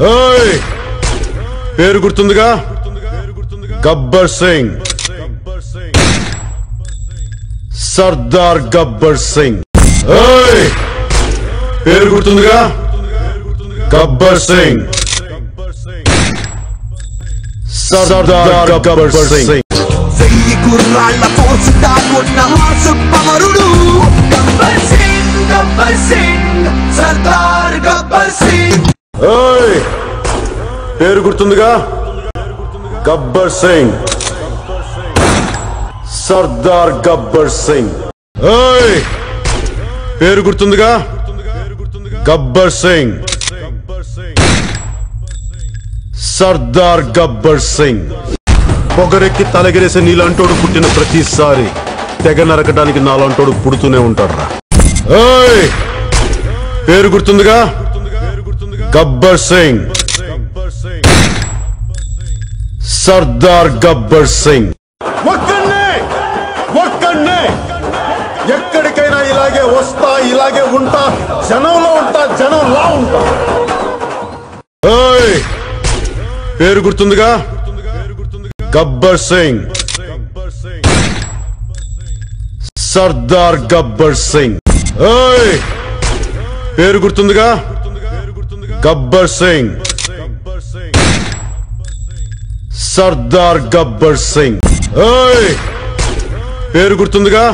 ఓయ్ పేరు గుర్తుందిగా గబ్బర్ సింగ్ సర్దార్ గబ్బర్ సింగ్ ఓయ్ పేరు గుర్తుందిగా గబ్బర్ సింగ్ సర్దార్ గబ్బర్ సింగ్ వెయ్యి గుర్రాళ్ళ ఫోర్స్ దాగున్న సుబ్బమరుడు గబ్బర్ సింగ్ సర్దార్ గబ్బర్ సింగ్ ఓయ్ పేరు గుర్తుందిగా గబ్బర్ సింగ్ సర్దార్ గబ్బర్ సింగ్ ఓయ్ పేరు గుర్తుందిగా గబ్బర్ సింగ్ సర్దార్ గబ్బర్ సింగ్ పొగరెక్కి తలగిరేసే నీలాంటోడు పుట్టిన ప్రతిసారి తెగ నరకడానికి నాలాంటోడు పుడుతూనే ఉంటాడ్రా ఓయ్ పేరు గుర్తుందిగా గబ్బర్ సింగ్ సర్దార్ గబ్బర్ సింగ్ ఒక్కడే ఎక్కడికైనా ఇలాగే వస్తా ఇలాగే ఉంటా జనంలో ఉంటా జనంలా ఉంటా ఓయ్ పేరు గుర్తుందిగా గబ్బర్ సింగ్ సర్దార్ గబ్బర్ సింగ్ ఓయ్ పేరు గుర్తుందిగా గబ్బర్ సింగ్ సర్దార్ గబ్బర్ సింగ్ ఓయ్ పేరు గుర్తుందిగా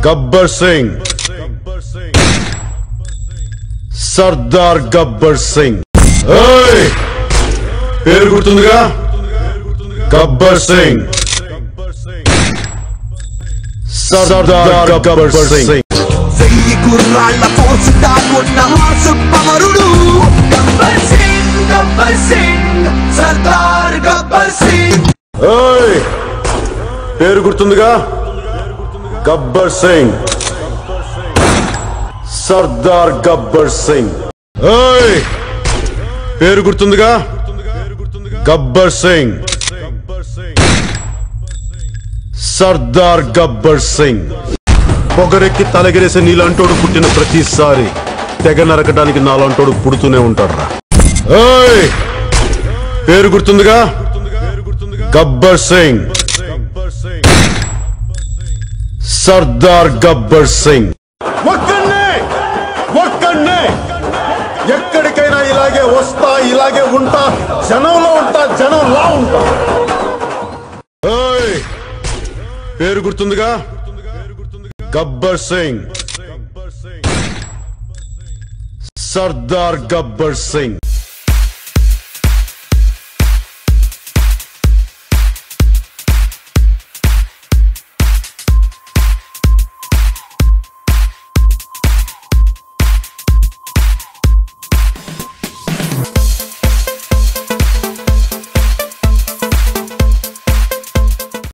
గబ్బర్ సింగ్ సర్దార్ గబ్బర్ సింగ్ ఓయ్ పేరు గుర్తుందిగా గబ్బర్ సింగ్ సర్దార్ గబ్బర్ సింగ్ వెయ్యి గుర్రాళ్ళ ఫోర్స్ దాగున్న సుబ్బమరుడు గబ్బర్ సింగ్ సర్దార్ గబ్బర్ సింగ్ ఓయ్ పేరు గుర్తుందిగా గబ్బర్ సింగ్ సర్దార్ గబ్బర్ సింగ్ ఓయ్ పేరు గుర్తుందిగా గబ్బర్ సింగ్ సర్దార్ గబ్బర్ సింగ్ పొగరెక్కి తలగిరేసే నీలాంటోడు పుట్టిన ప్రతిసారి తెగ నరకడానికి నాలాంటోడు పుడుతూనే ఉంటాడ్రా ఓయ్ పేరు గుర్తుందిగా గబ్బర్ సింగ్ సర్దార్ గబ్బర్ సింగ్ ఒక్కడే ఎక్కడికైనా ఇలాగే వస్తా ఇలాగే ఉంటా జనంలో ఉంటా జనంలా ఉంటా ఓయ్ పేరు గుర్తుందిగా గబ్బర్ సింగ్ సర్దార్ గబ్బర్ సింగ్